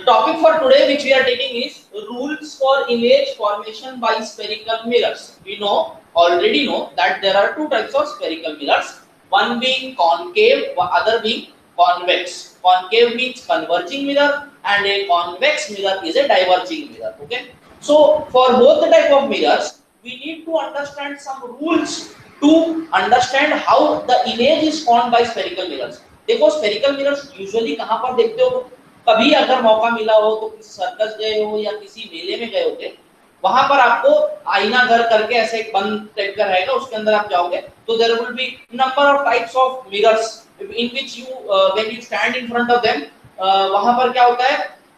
Topic for today which we are taking is rules for image formation by spherical mirrors. We already know that there are two types of spherical mirrors, one being concave, other being convex. Concave means converging mirror and a convex mirror is a diverging mirror. Okay, so for both the type of mirrors we need to understand some rules to understand how the image is formed by spherical mirrors. देखो spherical mirrors usually कहाँ पर देखते हो, कभी अगर मौका मिला हो तो किसी सर्कस गए हो या किसी मेले में गए होगे, वहां पर आपको आईना घर करके ऐसे एक बंद टाइप का रहेगा, उसके अंदर आप जाओगे तो there will be number of types of mirrors in which you when you stand in front of them, वहां पर क्या होता है,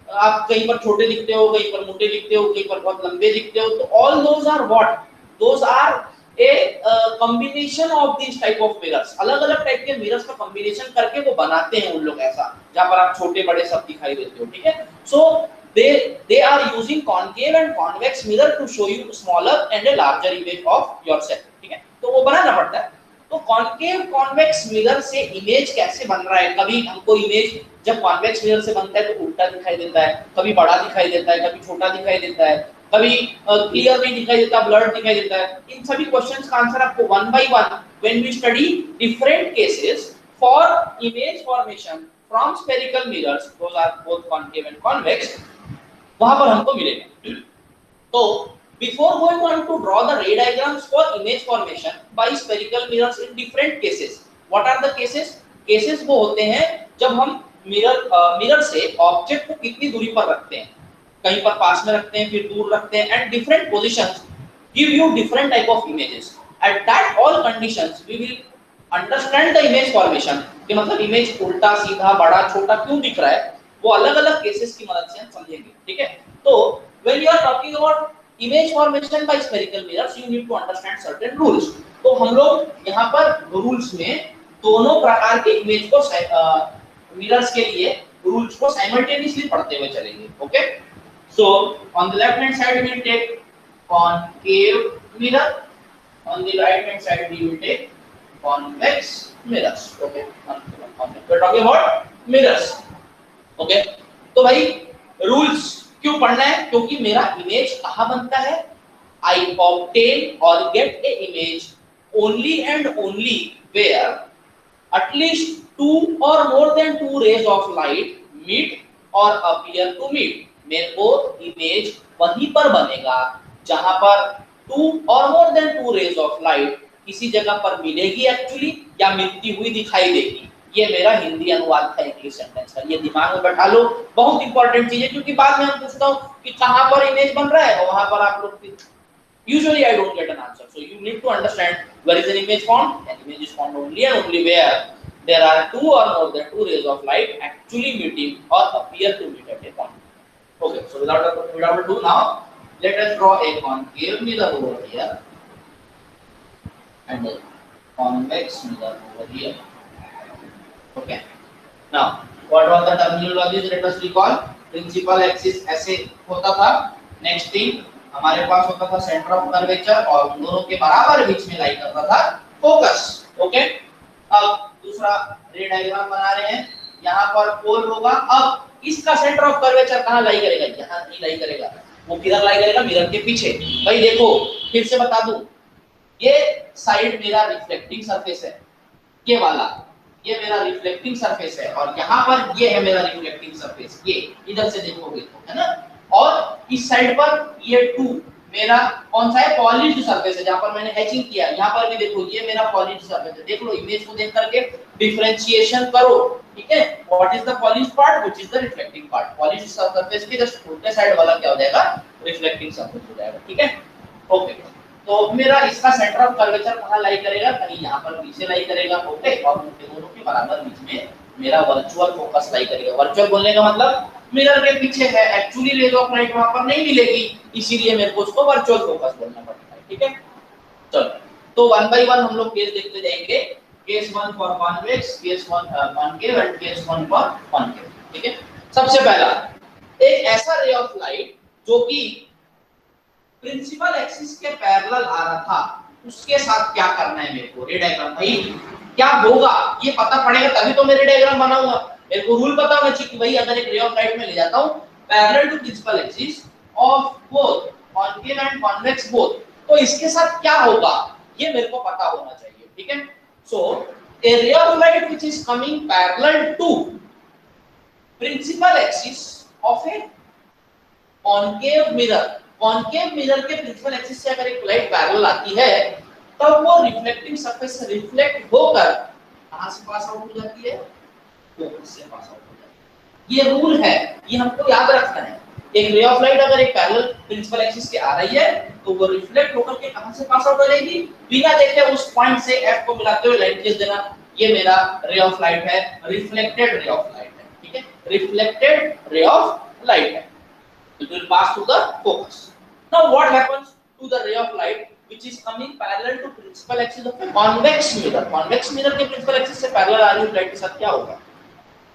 आप कहीं पर छोटे दिखते हो, कहीं पर मोटे दिखते हो, कहीं पर बहुत लंबे दिखते हो, तो all those are what, those are a combination of this type of mirrors. अलग अलग टाइप के मिरर्स का कॉम्बिनेशन करके वो बनाते हैं उन लोग ऐसा, जहां पर आप छोटे बड़े सब दिखाई देते हो। ठीक है, सो they are using concave and convex mirror to show you smaller and a larger image of yourself। ठीक है, तो वो बनाना पड़ता है। तो कॉन्केव कॉन्वेक्स मिरर से इमेज कैसे बन रहा है, कभी हमको इमेज जब कॉन्वेक्स मिरर से बनता है तो उल्टा दिखाई देता है, कभी बड़ा दिखाई देता है, कभी छोटा दिखाई देता है, कभी क्लियर नहीं दिखाई देता, ब्लर्ड दिखाई देता है। इन सभी क्वेश्चंस का आंसर आपको one by one when we study different cases for image formation from spherical mirrors, those are both concave and convex, वहां पर हमको मिलेगा। तो before going on to draw the ray diagrams for image formation by spherical mirrors in different cases, what are the cases? Cases वो होते हैं जब हम मिरर से ऑब्जेक्ट को कितनी दूरी पर रखते हैं, कहीं पर पास में रखते हैं, फिर दूर रखते हैं, and different positions give you different type of images. At that all conditions we will understand the image formation, कि मतलब इमेज उल्टा सीधा बड़ा छोटा क्यों दिख रहा है, वो अलग अलग केसेस की मदद से हम समझेंगे। ठीक है, तो when you are talking about image formation by spherical mirrors you need to understand certain rules। तो हम लोग यहाँ पर रूल्स में दोनों प्रकार के इमेज को मिरर्स के लिए रूल्स को साइमल्टेनियसली पढ़ते हुए चलेंगे। Okay, so on the left hand side we will take concave mirror, on the right hand side we will take convex mirrors। okay, we're talking about mirrors। Okay, तो भाई rules क्यों पढ़ना है, क्योंकि मेरा इमेज कहाँ बनता है, I obtain or get a image only and only where at least two or more than two rays of light meet or appear to meet. मेरे को इमेज वहीं पर बनेगा जहां पर two or more than two rays of light किसी जगह पर मिलेगी एक्चुअली, या मिलती हुई दिखाई देगी। ये मेरा हिंदी अनुवाद था इंग्लिश सेंटेंस का, ये दिमाग में बैठा लो, बहुत इंपॉर्टेंट चीज है, क्योंकि बाद में हम पूछता हूं कि कहां पर इमेज बन रहा है और वहां पर आप लोग usually I don't get an answer, so you need to understand where is an image formed। An image is formed only and only where there are two or more than two rays of light actually meeting or appear to meet at a point। okay, so without ado now let us draw a concave mirror over here and a convex mirror over here। okay, now what was the terminologies, let us recall। principal axis ऐसे होता था, next thing हमारे पास होता था centre of curvature और उन दोनों के बराबर बीच में लाई करता था फोकस। ओके, अब दूसरा रे डायग्राम बना रहे हैं, यहाँ पर पोल होगा। अब इसका सेंटर ऑफ कर्वेचर कहाँ लाई करेगा, यहाँ नहीं लाई करेगा, वो किधर लाई करेगा, मिरर के पीछे। भाई देखो फिर से बता दूं, ये साइड मेरा रिफ्लेक्टिंग सरफेस है, ये वाला ये मेरा रिफ्लेक्टिंग सरफेस है, और यहाँ पर ये है मेरा रिफ्लेक्टिंग सरफेस, ये इधर से देखोगे तो है ना। और इस साइड पर ये टू मेरा कौन सा है, पॉलिश्ड सरफेस है, जहां पर मैंने हैचिंग किया। यहाँ पर भी देखो ये मेरा पॉलिश्ड सरफेस है। देख लो, इमेज को देख करके डिफरेंशिएशन करो। ठीक है, what is the polished part, which is the reflecting part. Polished surface के जस्ट उल्टे साइड वाला क्या हो जाएगा, रिफ्लेक्टिंग सरफेस हो जाएगा। ठीक है, ओके, तो मेरा इसका सेंटर ऑफ कर्वेचर कहां लाई करेगा, कहीं यहाँ पर पीछे लाई करेगा। ओके, और उनके दोनों के बराबर बीच में मेरा वर्चुअल फोकस लाई करेगा। वर्चुअल बोलने का मतलब मिरर के पीछे है, एक्चुअली रेज ऑफ लाइट वहां पर नहीं मिलेगी, इसीलिए मेरे को उसको वर्चुअल फोकस बोलना पड़ता है। ठीक है, चलो तो वन बाय वन हम लोग केस देखते जाएंगे। Case 1 for convex, case 1 concave and case 1 for concave. ठीक है, सबसे पहला एक ऐसा रे ऑफ लाइट जो कि प्रिंसिपल एक्सिस के पैरेलल आ रहा था, उसके साथ क्या करना है मेरे को, रे डायग्राम भाई क्या होगा ये पता पड़ेगा तभी तो मैं रे डायग्राम बनाऊंगा। मेरे को रूल पता होना चाहिए कि भाई अगर एक रे ऑफ लाइट में ले जाता हूं parallel to principal axis of both concave and convex both, तो इसके साथ क्या होगा ये मेरे को पता होना चाहिए, ठीक है। सो a ray of light which is coming parallel to principal axis of a concave mirror, concave mirror के principal axis से अगर एक लाइट पैरेलल आती है तब वो रिफ्लेक्टिंग सरफेस से रिफ्लेक्ट होकर कहां से पास आउट हो जाती है, फोकस से पास आउट हो जाती है। ये रूल है, ये हमको याद रखना है। एक रे ऑफ लाइट अगर एक पैरेलल प्रिंसिपल एक्सिस के आ रही है तो वो रिफ्लेक्ट होकर के कहां से पास आउट हो जाएगी, बिना देखे उस पॉइंट से एफ को मिलाते हुए लाइन खींच देना। ये मेरा रे ऑफ लाइट है, रिफ्लेक्टेड रे ऑफ लाइट है, ठीक है, रिफ्लेक्टेड रे ऑफ लाइट है। It will pass to the focus. Now what happens to the ray of light which is coming parallel to principal axis of a convex mirror? Convex mirror के principal axis से parallel आ रही हुई light के साथ क्या होगा,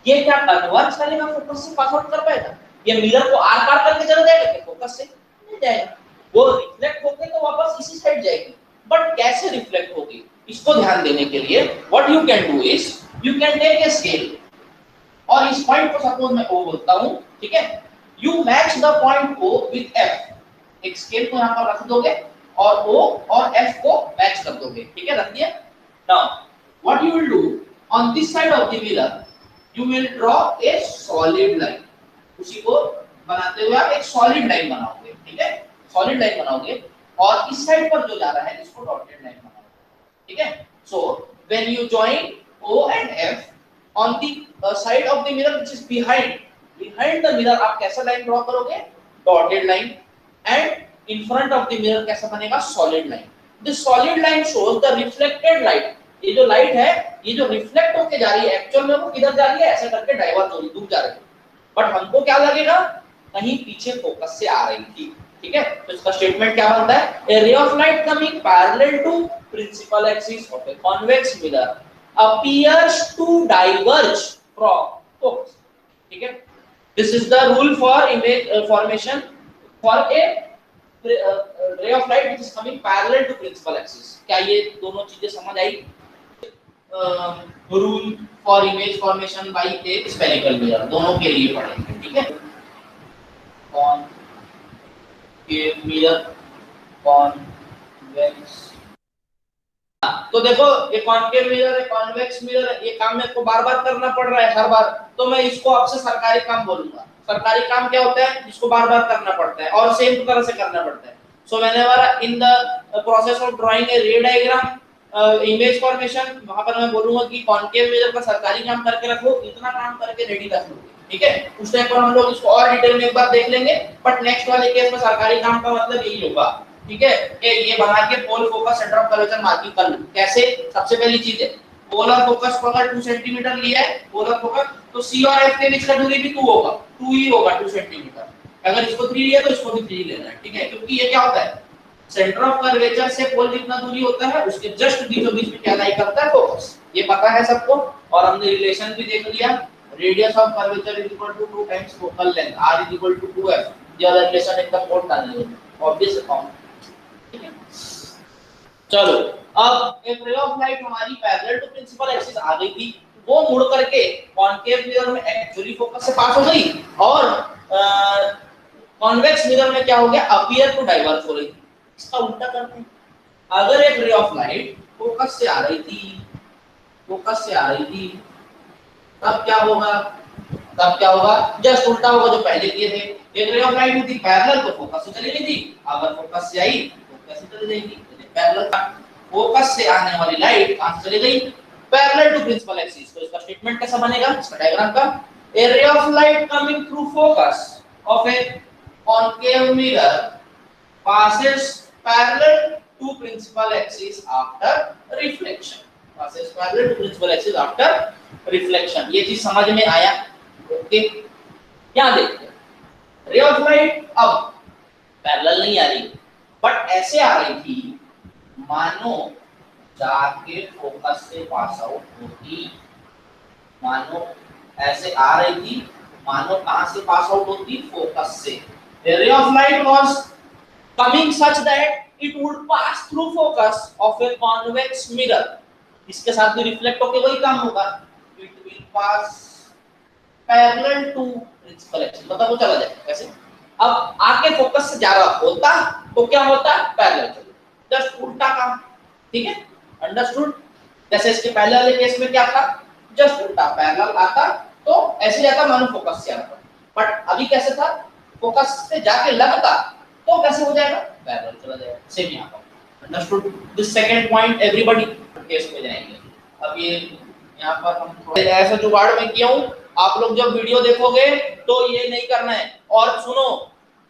ये क्या कन्वर्ज करेगा, फोकस से पास आउट कर पाएगा, ये मिरर को आर पार करके चला जाएगा क्या, फोकस से नहीं जाएगा, वो रिफ्लेक्ट होके तो वापस इसी साइड जाएगी। बट कैसे रिफ्लेक्ट होगी इसको ध्यान देने के लिए what you can do is you can take a scale और इस पॉइंट को सपोज मैं ओ बोलता हूं, ठीक है, you match the point O with F, एक स्केल को यहां पर रख दोगे और O और F को मैच कर दोगे, ठीक है, रख दिया। Now what you will do on this side of the mirror you will draw a solid line, उसी को बनाते हुए आप एक सॉलिड लाइन बनाओगे, ठीक है, सॉलिड लाइन बनाओगे और इस साइड पर जो जा रहा है इसको डॉटेड लाइन बनाओगे, ठीक है। So when you join O and F on the side of the mirror which is behind the mirror आप कैसा लाइन ड्रॉ करोगे, dotted line, and in front of the mirror कैसा बनेगा, solid line. This solid line shows the reflected light, ये जो light है ये जो रिफ्लेक्ट होके जा रही है एक्चुअल में वो किधर जा रही है, ऐसे करके डाइवर्ज हो रही, दूर जा रही है, बट हमको क्या लगेगा कहीं पीछे फोकस से आ रही थी, ठीक है। तो इसका स्टेटमेंट क्या बनता है, a ray of light coming parallel to principal axis of a convex mirror appears to diverge from focus, ठीक है। This is the rule for image formation for a ray of light which is coming parallel to principal axis। क्या ये दोनों चीजें समझ आई? Rule for image formation by a spherical mirror दोनों के लिए पढ़ेंगे, ठीक है। कॉन्केव मिरर, कॉन्वेक्स, तो देखो ये कॉन्केव मिरर है, कॉन्वेक्स मिरर है, ये काम मेरे को बार-बार करना पड़ रहा है हर बार, तो मैं इसको आपसे सरकारी काम बोलूंगा। सरकारी काम क्या होता है जिसको बार-बार करना पड़ता है और सेम तरह से करना पड़ता है। So whenever in the process of drawing ए रे डायग्राम इमेज फॉर्मेशन, वहां पर मैं बोलूंगा कि कॉन्केव मिरर का सरकारी काम करके रखो, इतना काम करके रेडी रख लो, ठीक है। उस टाइम पर हम लोग इसको और डिटेल में एक बार देख लेंगे, बट नेक्स्ट वाले केस में सरकारी काम का मतलब यही होगा, ठीक है, कि ये बना के pole focus centre of curvature marking कर लो। कैसे, सबसे पहली चीज है पोलर फोकस को अगर 2 सेंटीमीटर लिया है पोलर फोकस, तो C और F के बीच का दूरी भी 2 होगा, 2 ही होगा 2 सेंटीमीटर। अगर इसको 3 लिया तो इसको भी 3 लेना है, ठीक है, क्योंकि ये क्या होता है सेंटर ऑफ कर्वेचर से पोल जितना दूरी होता है उसके जस्ट बीचों बीच में क्या लाई करता है, फोकस। ये पता है सबको, और हमने रिलेशन भी देख लिया, radius of curvature is equal to 2 times focal length, r is equal to 2f। ये वाला रिलेशन एकदम नोट कर लीजिए, ऑब्वियस अकाउंट, ठीक है। चलो अब एक रे ऑफ लाइट हमारी पैरेलल टू प्रिंसिपल एक्सिस आ गई थी, वो मुड़ करके कॉन्केव मिरर में एक्चुअली फोकस से पास हो गई और कॉन्वेक्स मिरर में क्या हो गया, अपीयर टू डाइवर्ज हो रही थी। इसका उल्टा करते हैं, अगर एक रे ऑफ लाइट फोकस से आ रही थी, फोकस से आ रही थी, तब क्या होगा, तब क्या होगा, जस्ट उल्टा होगा जो पहले किए थे। एक रे ऑफ लाइट थी पैरेलल तो फोकस से चली गई थी, अगर फोकस से आई तो कैसे चली जाएगी, पैरेलल था, फोकस से आने वाली लाइट कहां से चली गई, पैरेलल टू प्रिंसिपल एक्सिस। तो इसका स्टेटमेंट कैसा बनेगा, इसका डायग्राम का, a ray of light coming through focus of a concave mirror passes parallel to principal axis after reflection, passes parallel to principal axis after reflection। ये चीज समझ में आया, ओके। यहां देखते हैं रे ऑफ लाइट अब पैरेलल नहीं आ रही बट ऐसे आ रही थी मानो जाके फोकस से पास आउट होती, मानो ऐसे आ रही थी, मानो कहां से पास आउट होती, फोकस से। रे of light was coming such that it would pass through focus of a convex mirror. इसके साथ भी रिफ्लेक्ट होके वही काम होगा, it will pass parallel to principal axis, मतलब वो चला जाएगा कैसे, अब आके फोकस से ज्यादा होता तो क्या होता, पैरेलल चलो, जस्ट उल्टा काम, ठीक है, अंडरस्टूड। जैसे इसके पहले वाले केस में क्या था, जस्ट उल्टा पैरेलल आता तो ऐसे जाता मानो फोकस से आता, बट अभी कैसे था, फोकस से जाके लगता तो कैसे हो जाएगा, पैरेलल चला जाएगा, सेम यहां पर, understood. This second point everybody case में जाएंगे। अब ये यहां पर हम थोड़ा ऐसा जुगाड़ में किया हूं, आप लोग जब वीडियो देखोगे तो ये नहीं करना है। और सुनो,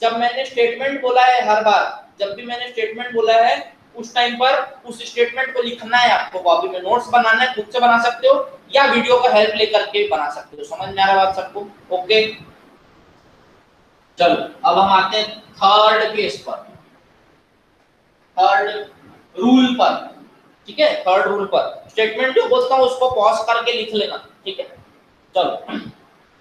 जब मैंने स्टेटमेंट बोला है, हर बार जब भी मैंने स्टेटमेंट बोला है उस टाइम पर उस स्टेटमेंट को लिखना है आपको, कॉपी में नोट्स बनाना है, खुद से बना सकते हो या वीडियो का हेल्प लेकर के बना सकते हो। समझ में आ रहा बात सबको, ओके। चलो अब हम आते हैं थर्ड केस पर, थर्ड रूल पर, ठीक है, थर्ड रूल पर। स्टेटमेंट जो बोलता हूं उसको पॉज करके लिख लेना, ठीक है। चलो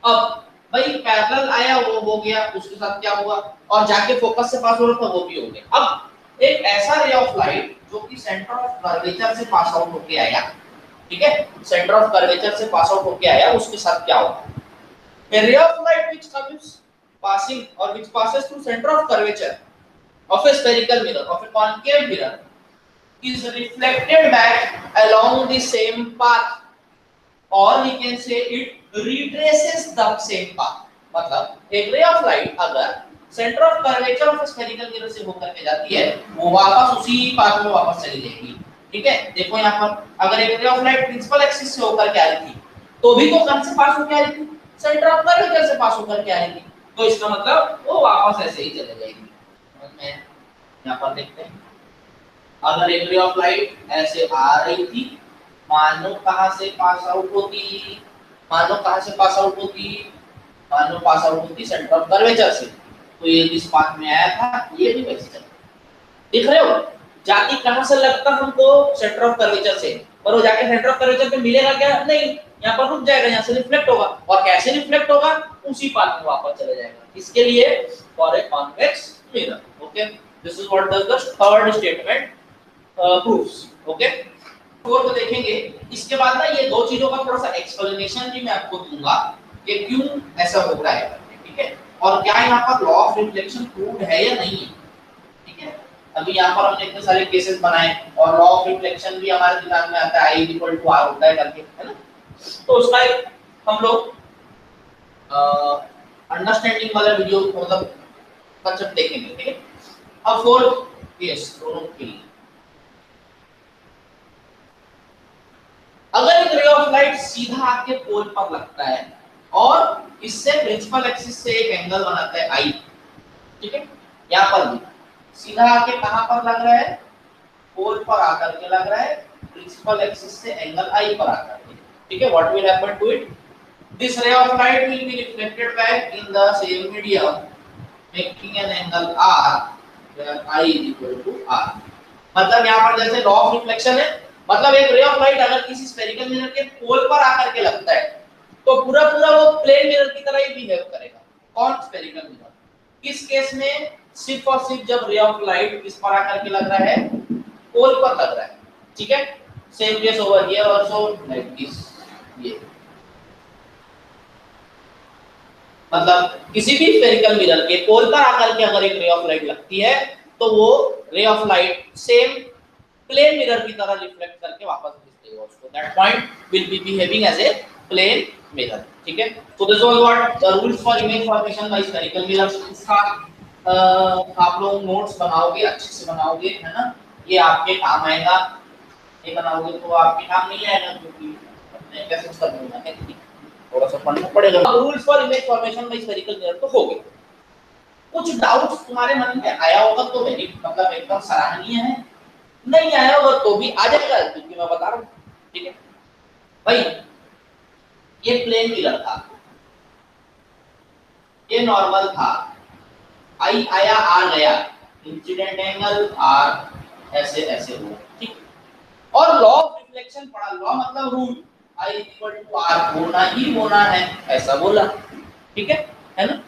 अब भाई पैरेलल आया, वो हो गया, उसके साथ क्या हुआ, और जाके फोकस से पास हो रहा था, वो भी हो गया। अब एक ऐसा रे ऑफ लाइट जो कि सेंटर ऑफ कर्वेचर से पास आउट होके आया, ठीक है, सेंटर ऑफ कर्वेचर से पास आउट होके आया, उसके साथ क्या होगा, a ray of light which comes passing or which passes through center of curvature of a spherical mirror, of a concave mirror, is reflected back along the same path, or we can say it retraces the same path। मतलब एक रे of light अगर centre of curvature of spherical mirror से होकर के जाती है, वो वापस उसी पाथ में वापस चली जाएगी, ठीक है। देखो यहाँ पर अगर एक रे ऑफ लाइट प्रिंसिपल एक्सिस से होकर के आ रही थी तो भी तो कौन से पास होकर आ रही थी, सेंटर ऑफ कर्वेचर से पास होकर के आ रही थी, तो इसका मतलब वो वापस ऐसे ही चले जाएगी। समझ में? यहाँ पर देखते हैं, अगर एक रे ऑफ लाइट ऐसे आ रही थी, मानो कहां से पास आउट होती, मानो कहां से पास आउट होती, मानो पास आउट होती सेंटर ऑफ कर्वेचर से, तो ये इस पाथ में आया था, ये भी वैसे चला, दिख रहे हो, जाती कहां से लगता हमको, सेंटर ऑफ कर्वेचर से, पर वो जाके सेंटर ऑफ कर्वेचर पे मिलेगा क्या, नहीं, यहाँ पर रुक जाएगा, यहाँ से रिफ्लेक्ट होगा, और कैसे रिफ्लेक्ट होगा, उसी पाथ में वापस चला जाएगा। इसके लिए for a convex mirror, okay, this is what does the third statement proves, okay. Fourth देखेंगे, इसके बाद ना ये दो चीजों का थोड़ा सा एक्सप्लेनेशन भी मैं आपको दूंगा कि क्यों ऐसा हो रहा है, ठीक है, और क्या यहाँ पर लॉ ऑफ रिफ्लेक्शन प्रूव्ड है या नहीं है, ठीक है। अभी यहाँ पर हमने इतने सारे केसेस बनाए और लॉ ऑफ रिफ्लेक्शन भी हमारे दिमाग में आता है, I इक्वल टू R होता है करके, है ना, तो उसका एक हम लोग अंडरस्टैंडिंग वाला वीडियो मतलब कंसेप्ट देखेंगे, ठीक है। अब फोर्थ केस दोनों के लिए, अगर एक रे ऑफ लाइट सीधा आके पोल पर लगता है और इससे प्रिंसिपल एक्सिस से एक एंगल बनाता है I, ठीक है, यहाँ पर भी सीधा आके कहां पर लग रहा है, पोल पर आकर के लग रहा है, प्रिंसिपल एक्सिस से एंगल I पर आकर के, ठीक है। What will happen to it, this ray of light will be reflected back in the same medium making an angle R where I is equal to R। मतलब यहाँ पर जैसे लॉ ऑफ रिफ्लेक्शन है, मतलब एक रे ऑफ लाइट अगर किसी स्फेरिकल मिरर के पोल पर आकर के लगता है तो पूरा पूरा वो प्लेन मिरर की तरह ही बिहेव करेगा। कौन, स्फेरिकल मिरर। इस केस में सिर्फ और सिर्फ जब रे ऑफ लाइट किस पर आकर के लग रहा है, पोल पर लग रहा है, ठीक है। Same case over here also like this, ये मतलब किसी भी स्फेरिकल मिरर के पोल पर आकर के अगर एक रे ऑफ लाइट लगती है तो वो ray of light same plane mirror की तरह रिफ्लेक्ट करके वापस भेज देगा उसको, that point will be behaving as a plane mirror, ठीक है। So this was what the rules for image formation by spherical mirrors. इसका आप लोग नोट्स बनाओगे, अच्छे से बनाओगे, है ना, ये आपके काम आएगा, ये बनाओगे तो आपके काम नहीं आएगा, क्योंकि मैं कैसे कर दूंगा, थोड़ा सा पढ़ना पड़ेगा। Rules for image formation by spherical mirror तो हो गए, कुछ डाउट्स तुम्हारे मन में आया होगा तो वेरी मतलब एकदम सराहनीय है, नहीं आया होगा तो भी आ जाएगा, क्योंकि मैं बता रहा हूँ, ठीक है भाई। ये प्लेन मिरर था, ये नॉर्मल था, I आया R गया, इंसिडेंट एंगल R ऐसे ऐसे हुआ, ठीक। और लॉ ऑफ रिफ्लेक्शन पढ़ा, लॉ मतलब rule, I equal to R होना ही होना है, ऐसा बोला, ठीक है ना।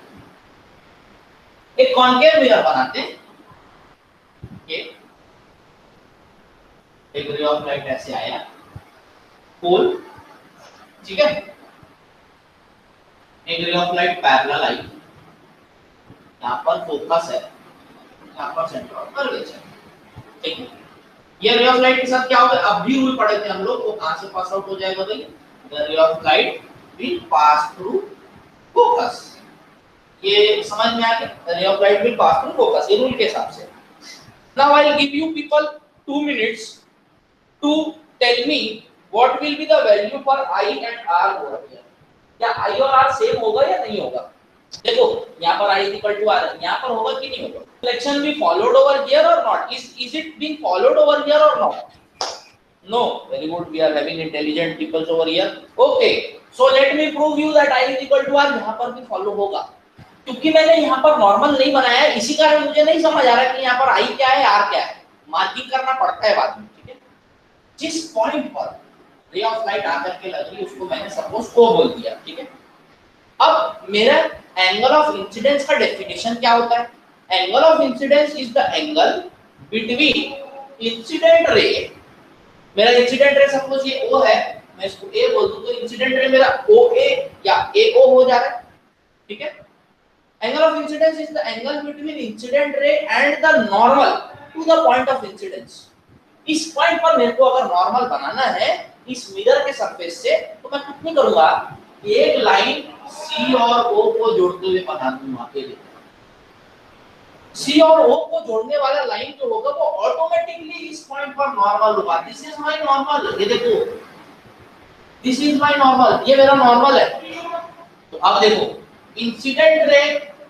एक कॉन्केव मिरर बनाते हैं, ये एक रे ऑफ लाइट ऐसे आया, पोल, ठीक है, एक रे ऑफ लाइट पैरेलल आई, यहाँ पर फोकस है, यहाँ पर सेंटर ऑफ कर्वेचर, ठीक है। ये रे ऑफ लाइट के साथ क्या होगा, अब भी रूल पढ़े थे हम लोग, वो कहां से पास आउट हो जाएगा भाई, द रे of light will pass through focus, ये समझ में आ गया, द रे of light will pass through focus, ये रूल के हिसाब से। Now I will give you people 2 minutes to tell me what will be the value for I and R over here, क्या I और R सेम होगा या नहीं होगा। देखो यहाँ पर I is equal to R, यहाँ पर होगा कि नहीं होगा, reflection be followed over here or not, is it being followed over here or not, no, very good, we are having intelligent people over here, okay, so let me prove you that I is equal to R, यहाँ पर भी follow होगा, क्योंकि मैंने यहाँ पर normal नहीं बनाया है, इसी कारण मुझे नहीं समझ आ रहा कि यहाँ पर I क्या है R क्या है, मार्किंग करना पड़ता है बाद में, ठीक है। जिस पॉइंट पर रे ऑफ लाइट आकर के लग रही है उसको मैंने सपोज O बोल दिया, ठीक है। अब मेरा एंगल ऑफ इंसिडेंस का डेफिनेशन क्या होता है, angle of incidence is the angle between incident रे, मेरा इंसिडेंट रे सपोज ये O है, मैं इसको A बोल दूं तो इंसिडेंट रे मेरा OA या AO हो जा रहा है, ठीक है। Angle of incidence is the angle between incident ray and the normal to the point of incidence, इस पॉइंट पर मेरे को अगर नॉर्मल बनाना है इस मिरर के सरफेस से, तो मैं कुछ नहीं करूंगा, एक लाइन C और O को जोड़ते हुए बना दूंगा, C और O को जोड़ने वाला लाइन जो होगा वो ऑटोमेटिकली इस पॉइंट पर नॉर्मल होगा, दिस इज माय नॉर्मल, ये देखो दिस इज माय नॉर्मल, ये मेरा नॉर्मल है। तो अब देखो इंसिडेंट रे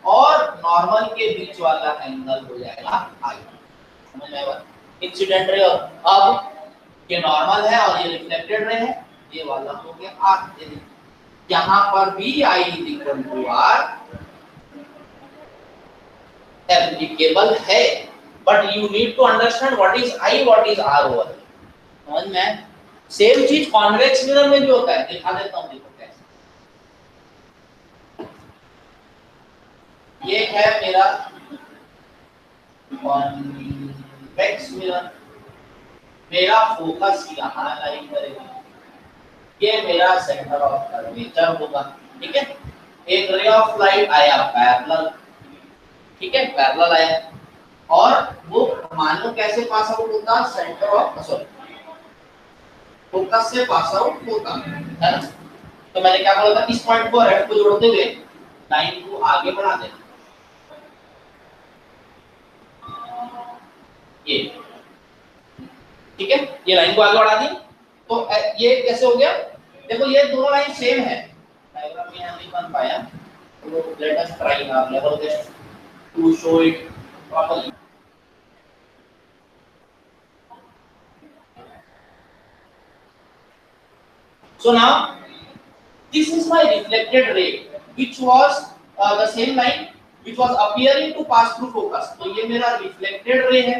और नॉर्मल के बीच वाला एंगल हो जाएगा I, समझ में आया, इंसिडेंट रे और अब ये नॉर्मल है और ये रिफ्लेक्टेड रे है, ये वाला हो गया R, यहाँ पर भी I is equal to R applicable है, but you need to understand what is I, what is R over, समझ में। सेम चीज कॉन्वेक्स मिरर में भी होता है, दिखा देता हूँ, देखो कैसे, ये है मेरा कॉन्वेक्स मिरर, मेरा फोकस यहाँ लाइन करेगा, ये मेरा सेंटर ऑफ कर्वेचर होगा, ठीक है। एक रे ऑफ लाइट आया पैरेलल, ठीक है, पैरेलल आया और वो मानो कैसे पास आउट होता, सेंटर ऑफ सॉरी फोकस से पास आउट होता है ना। तो मैंने क्या बोला था, इस पॉइंट को रेड को जोड़ते हुए लाइन को आगे बढ़ा देना, ये ठीक है, ये लाइन को आगे बढ़ा दी, तो ये कैसे हो गया, देखो ये दोनों लाइन सेम है, डायग्राम में नहीं बन पाया, तो let us try our level best to show it properly. So now this is my reflected ray which was the same line which was appearing to pass through focus, तो ये मेरा reflected ray है।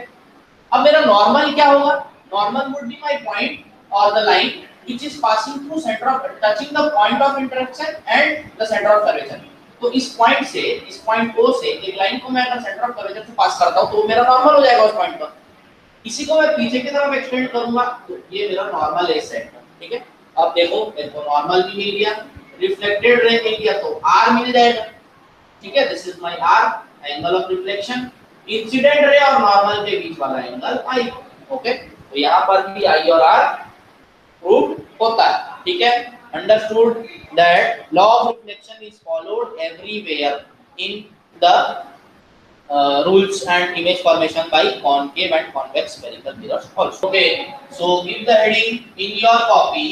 अब मेरा normal क्या होगा, normal would be my point or the line which is passing through center of touching the point of interaction and the center of curvature, तो इस पॉइंट से, इस पॉइंट O से एक लाइन को मैं अगर सेंटर ऑफ कर्वेचर से पास करता हूं तो मेरा नॉर्मल हो जाएगा उस पॉइंट पर, इसी को मैं पीछे की तरफ एक्सटेंड करूंगा तो ये मेरा नॉर्मल है सेंटर, ठीक है। अब देखो मेरे को नॉर्मल भी मिल गया, रिफ्लेक्टेड रे मिल गया, तो R मिल जाएगा, ठीक है, this is my R, angle of reflection, incident ray और नॉर्मल के बीच वाला एंगल I, ओके। तो यहाँ पर भी I और R प्रूव होता है, ठीक है। Understood that law of reflection is followed everywhere in the rules and image formation by concave and convex spherical mirrors also, okay, so give the heading in your copy,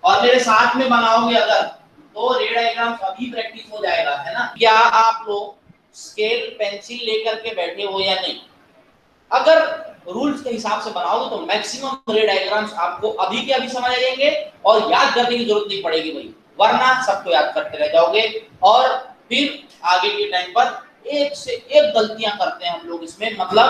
और मेरे साथ में बनाओगे अगर तो रे डायग्राम अभी प्रैक्टिस हो जाएगा, है ना। क्या आप लोग स्केल पेंसिल लेकर के बैठे हो या नहीं, अगर रूल्स के हिसाब से बनाओगे तो मैक्सिमम रे डायग्राम्स आपको अभी के अभी समझ आ जाएंगे और याद करने की जरूरत नहीं पड़ेगी भाई, वरना सबको याद करते रह जाओगे और फिर आगे के टाइम पर एक से एक गलतियां करते हैं हम लोग इसमें, मतलब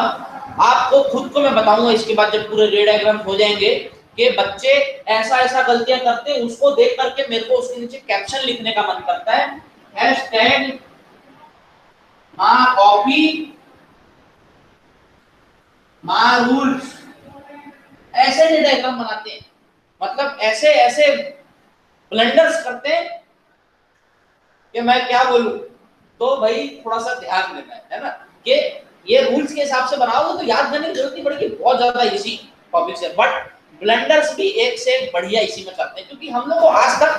आपको खुद को मैं बताऊंगा इसके बाद जब पूरे रे डायग्राम हो जाएंगे कि बच्चे ऐसा ऐसा गलतियां करते हैं, उसको देख करके मेरे को उसके नीचे कैप्शन लिखने का मन करता है, हैशटैग कॉपी माँ रूल्स, ऐसे नहीं डायग्राम बनाते हैं, मतलब ऐसे ऐसे ब्लंडर्स करते हैं कि मैं क्या बोलूं। तो भाई थोड़ा सा ध्यान देना है ना, कि ये रूल्स के हिसाब से बनाओगे तो याद करने की जरूरत नहीं पड़ेगी, बहुत ज्यादा इजी टॉपिक है। बट ब्लंडर्स भी एक से एक बढ़िया इसी में करते हैं, क्योंकि हम लोग को आज तक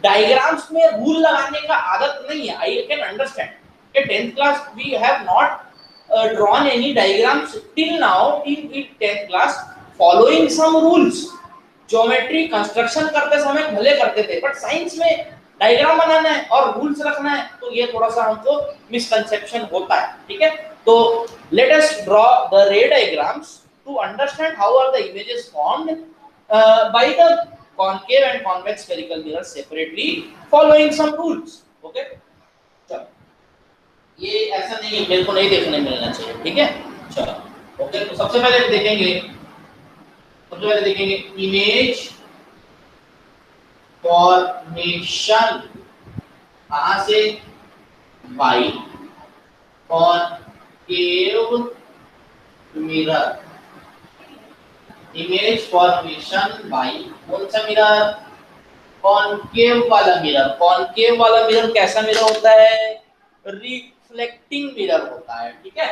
डायग्राम्स में रूल लगाने का आदत नहीं है। आई कैन अंडरस्टैंड कि 10th class we have not drawn any diagrams till now in 10th class following some rules। Geometry construction करते समय भले करते थे, बट साइंस में डायग्राम बनाना है और रूल्स रखना है, तो ये थोड़ा सा हमको मिसकंसेप्शन होता है। ठीक है, तो let us draw the ray diagrams to understand how are the images formed by the concave and convex spherical mirrors separately following some rules। Okay, चलो ये ऐसा नहीं है, मेरे को नहीं देखने मिलना चाहिए। ठीक है, चलो ओके, तो सबसे पहले देखेंगे इमेज फॉर्मेशन कहां से, by concave mirror. Image formation by कौन सा मिरर, कॉनकेव वाला मिरर। कॉनकेव वाला मिरर कैसा मिरर होता है, रिफ्लेक्टिंग मिरर होता है। ठीक है,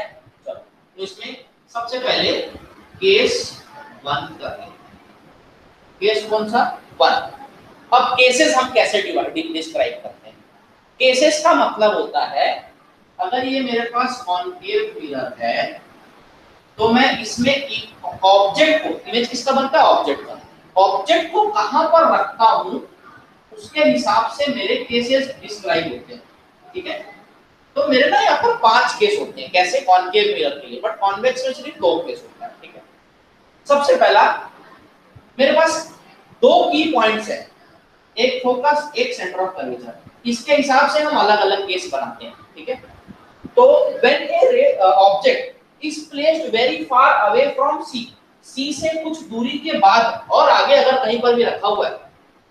चलो तो इसमें सबसे पहले केस 1 कर लेते हैं। केस कौन सा, 1। अब केसेस हम कैसे डिस्क्राइब करते हैं। केसेस का मतलब होता है, अगर ये मेरे पास कॉनकेव मिरर है तो मैं इसमें ऑब्जेक्ट को, इमेज किसका बनता है, ऑब्जेक्ट का, ऑब्जेक्ट को कहां पर रखता हूं उसके हिसाब से मेरे केसेस डिस्क्राइब होते हैं। ठीक है, तो मेरे ना यहाँ पर 5 केस होते हैं, कैसे, कॉनकेव मिरर के लिए, बट कॉन्वेक्स में सिर्फ 2 केस होता है। ठीक है, सबसे पहला मेरे पास 2 की पॉइंट्स है, एक फोकस एक सेंटर ऑफ कर्वेचर, इसके हिसाब से हम अलग अलग केस बनाते हैं। ठीक है, तो when a object is placed very far away from C, C से कुछ दूरी के बाद और आगे अगर कहीं पर भी रखा हुआ है,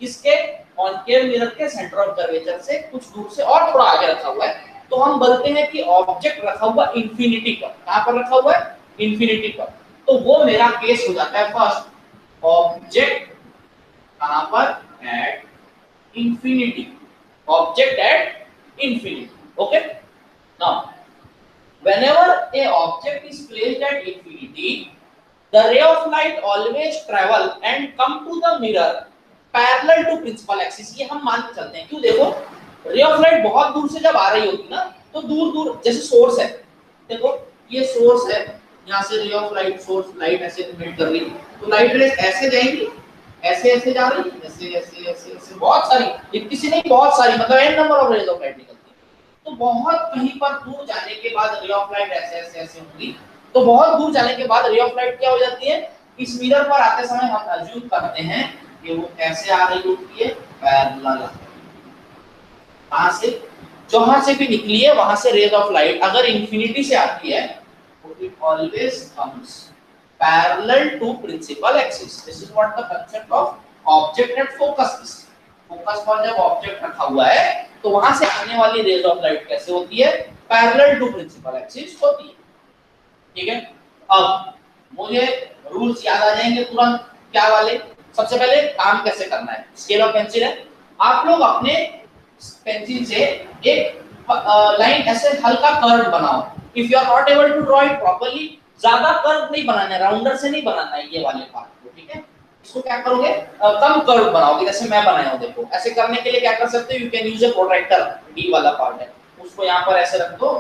इसके कॉनकेव मिरर के सेंटर ऑफ कर्वेचर से कुछ दूर से और थोड़ा आगे रखा हुआ है, तो हम बोलते हैं कि ऑब्जेक्ट रखा हुआ इंफिनिटी पर। कहां पर रखा हुआ है, इंफिनिटी पर। तो वो मेरा केस हो जाता है फर्स्ट, ऑब्जेक्ट कहां पर, eight infinity, object at infinity। okay, now whenever a object is placed at infinity, the ray of light always travel and come to the mirror parallel to principal axis। ये हम मान के चलते हैं, क्यों, देखो रे ऑफ लाइट बहुत दूर से जब आ रही होगी ना, तो दूर दूर जैसे सोर्स है, देखो ये सोर्स है, यहाँ से रे ऑफ लाइट, सोर्स लाइट ऐसे इमिट कर रही है, तो लाइट रेस ऐसे जाएंगी, ऐसे ऐसे जा रही है, ऐसे ऐसे ऐसे ऐसे, बहुत सारी, इतनी सी नहीं, बहुत सारी, मतलब n number of rays of light निकलती है। तो बहुत कहीं पर दूर जाने के बाद रे ऑफ लाइट ऐसे ऐसे ऐसे होगी, तो बहुत दूर जाने के बाद रे ऑफ लाइट क्या हो जाती है, इस मिरर पर आते समय हम अज्यूम करते हैं कि वो कैसे आ रही होती है, पैरेलल। कहां से, जहां से भी निकली है वहां से रेज ऑफ लाइट अगर इंफिनिटी से आती है, तो it always comes parallel to principal axis। this is what the concept of object at focus is। Focus पर जब ऑब्जेक्ट रखा हुआ है तो वहां से आने वाली रेज ऑफ लाइट कैसे होती है, पैरेलल टू प्रिंसिपल एक्सिस होती है। ठीक है, अब मुझे रूल्स याद आ जाएंगे तुरंत, क्या वाले, सबसे पहले काम कैसे करना है, स्केल और पेंसिल है, आप लोग अपने पेंसिल से एक लाइन ऐसे हल्का कर्व बनाओ। If you are not able to draw it properly, ज्यादा कर्व नहीं बनाना है, राउंडर से नहीं बनाना है ये वाले पार्ट को। ठीक है, इसको क्या करोगे, कम कर्व बनाओगे, जैसे मैं बनाया हूं। देखो ऐसे करने के लिए क्या कर सकते हो, you can use A protractor, D वाला पार्ट है, उसको यहाँ पर ऐसे रख दो,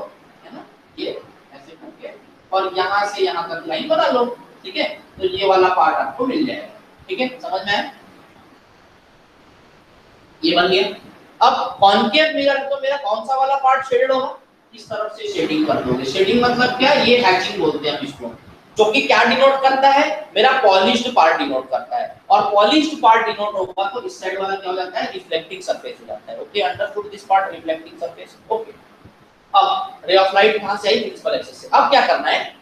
है ना, ये ऐसे करके, और यहाँ से यहाँ तक लाइन बना लो। ठीक है, तो ये वाला पार्ट आपको मिल जाएगा। ठीक है, समझ में आया, ये बन गया। अब कॉनकेव मिरर तो मेरा कौन सा वाला पार्ट शेडेड होगा, इस तरफ से शेडिंग कर दोगे। शेडिंग मतलब क्या, ये हैचिंग बोलते हैं हम इसको, जो कि क्या डिनोट करता है, मेरा पॉलिश्ड पार्ट डिनोट करता है, और पॉलिश्ड पार्ट डिनोट होगा तो इस साइड वाला क्या हो जाता है, रिफ्लेक्टिंग सरफेस हो जाता है। Okay, understood this part, reflecting surface. Okay, अब रे ऑफ लाइट कहां से आई, प्रिंसिपल एक्सिस से। अब क्या करना है,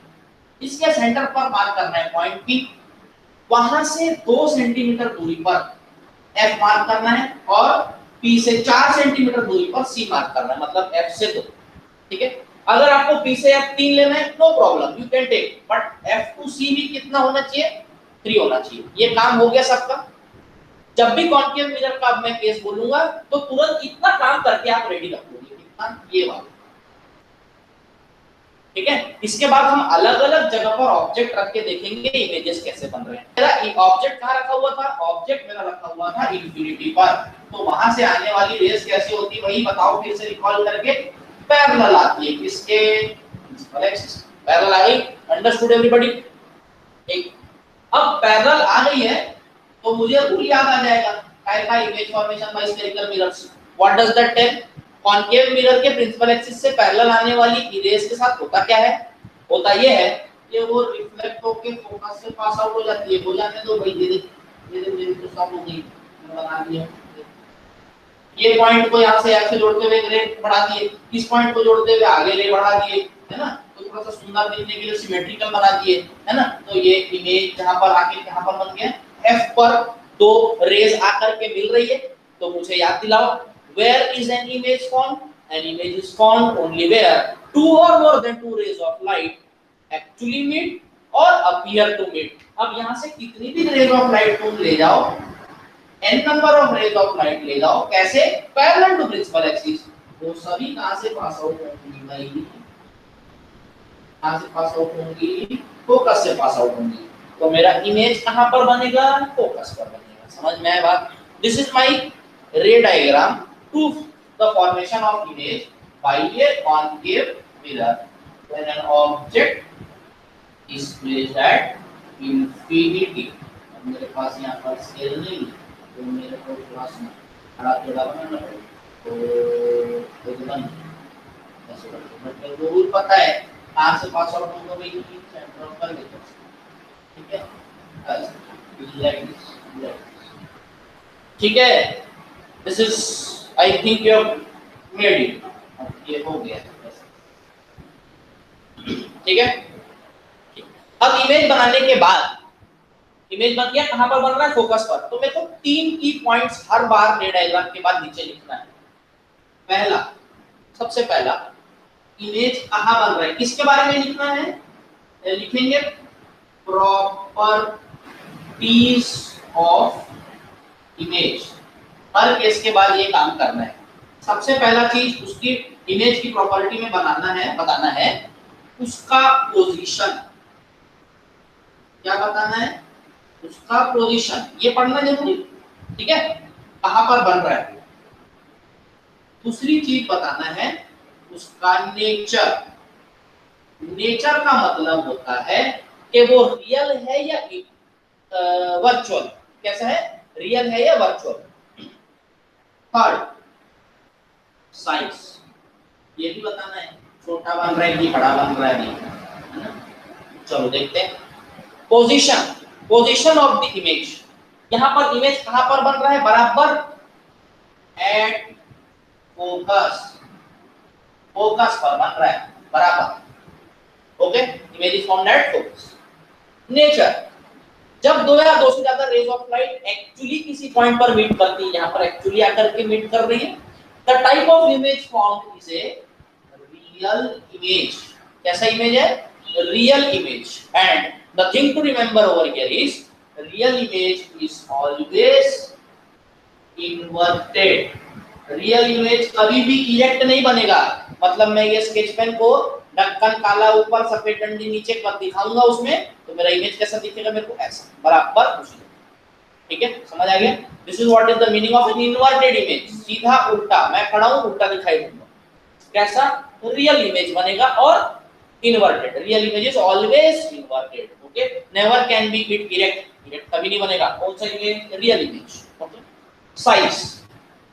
इसके सेंटर पर मार्क करना है पॉइंट पी, वहां से 2 सेंटीमीटर दूरी पर एफ मार्क करना है, और पी से 4 सेंटीमीटर दूरी पर सी मार्क करना है, मतलब एफ से 2। ठीक है, अगर आपको P से F3 लेना है no problem, you can take, but F2C भी कितना होना चाहिए, 3 होना चाहिए। ये काम हो गया सबका। जब भी कॉन्केव मिरर का मैं केस बोलूंगा तो तुरंत इतना काम करके आप रेडी रखोगे, कितना, ये वाला, ठीक है। इसके बाद हम अलग अलग जगह पर ऑब्जेक्ट रख के देखेंगे इमेजेस कैसे बन रहे हैं। मेरा ऑब्जेक्ट कहाँ रखा हुआ था, ऑब्जेक्ट मेरा रखा हुआ था इंफिनिटी पर, तो वहां से आने वाली रेस कैसी होती वही बताओ फिर से रिकॉल करके। पैरेलल आती है किसके, पैरेलल आ गई, अंडरस्टूड एवरीबॉडी। एक अब पैरेलल आ गई है तो मुझे रूल याद आ जाएगा, का image formation by spherical mirrors. What does that tell, concave mirror के प्रिंसिपल एक्सिस से पैरेलल आने वाली इरेज के साथ होता क्या है, होता ये है कि वो रिफ्लेक्ट होके फोकस से पास आउट हो जाती है। हो जाने दो भाई, धीरे तो सब हो गई, बना दिया। ये पॉइंट को यहां से ऐसे जोड़ते हुए रे बढ़ा दिए, इस पॉइंट को जोड़ते हुए आगे रे बढ़ा दिए, है ना, तो थोड़ा सा सुंदर दिखने के लिए सिमेट्रिकल बना दिए, है ना। तो ये इमेज जहां पर आके यहां पर बन गया, F पर दो रेज आकर के मिल रही है, तो मुझे याद दिलाओ, where is an image formed, an image is formed only where two or more than two rays of light actually meet or appear to meet। अब यहां से कितनी भी रेज ऑफ लाइट तुम ले जाओ, n number of rays of light ले जाओ, कैसे, पैरेलल टू प्रिंसिपल एक्सिस, वो सभी कहां से पास आउट होंगी भाई, कहां से पास आउट होंगी, फोकस से पास आउट होंगी। तो मेरा इमेज कहां पर बनेगा, फोकस पर बनेगा। समझ में आया बात। This is my ray diagram to the formation of image by a concave mirror when an object is placed at infinity. मेरे पास यहां पर स्केल नहीं है तो मेरे को थोड़ा सा खड़ा टेढ़ा बनाना पड़ेगा, तो एकदम ऐसे करके वो रूल पता है कहां से पास आउट होगा भाई, सेंटर पर लेकर, ठीक है, ठीक है। This is I think you have made it, ये हो गया, ठीक है। अब इमेज बनाने के बाद, इमेज बन गया, कहां पर बन रहा है, फोकस पर, तो मेरे को 3 की पॉइंट्स हर बार रे डायग्राम के बाद नीचे लिखना है। पहला, सबसे पहला, इमेज कहां बन रहा है, किसके बारे में लिखना है, लिखेंगे properties of image. Her case के बाद ये काम करना है। सबसे पहला चीज उसकी इमेज की प्रॉपर्टी में बनाना है, बताना है उसका पोजीशन, क्या बताना है, उसका पोजीशन, ये पढ़ना जरूरी, ठीक है, कहां पर बन रहा है। दूसरी चीज बताना है उसका नेचर। नेचर का मतलब होता है कि वो रियल है या वर्चुअल, कैसा है, रियल है या वर्चुअल। थर्ड, साइज, ये भी बताना है, छोटा बन रहा है कि बड़ा बन रहा है, है ना। चलो देखते हैं position, position of the image. यहां पर इमेज कहां पर बन रहा है, बराबर एट फोकस, फोकस पर बन रहा है, बराबर, okay, image is found at focus. Nature, जब दो या दो से ज्यादा रेज ऑफ लाइट एक्चुअली किसी पॉइंट पर मीट करती है, यहां पर एक्चुअली आकर के मीट कर रही है, the type of image formed is a real image. कैसा इमेज है, real image. And the thing to remember over here is real image is always inverted। Real image कभी भी इरेक्ट नहीं बनेगा, मतलब मैं ये स्केच पेन को ढक्कन काला ऊपर सफेद डंडी नीचे कर दिखाऊंगा उसमें, तो मेरा इमेज कैसा दिखेगा, मेरे को ऐसा बराबर उसी, ठीक है, समझ आ गया। This is what is the meaning of an inverted image, सीधा उल्टा, मैं खड़ा हूं उल्टा दिखाई दूंगा, कैसा, रियल इमेज बनेगा। और inverted, real image is always inverted, okay, never can be it erect, erect कभी नहीं बनेगा। कौन सा image, real image, okay. Size,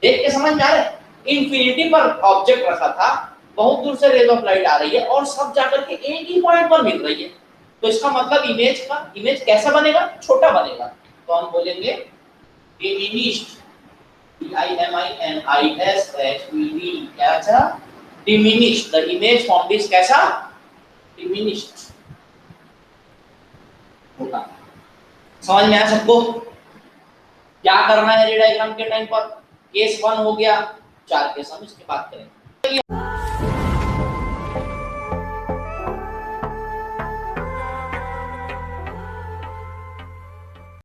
देख के समझ में आ रहा है, इंफिनिटी पर ऑब्जेक्ट रखा था, बहुत दूर से रेज ऑफ लाइट आ रही है और सब जाकर के एक ही पॉइंट पर मिल रही है, तो इसका मतलब इमेज कैसा बनेगा, छोटा बनेगा। तो हम बोलेंगे diminished, D-I-M-I-N-I-S-H-E-D, क्या, diminished, the image formed is कैसा, diminished होगा। समझ में आया सबको, क्या करना है रे डायग्राम के टाइम पर। केस 1 हो गया, 4 केस हम इसके बात करेंगे।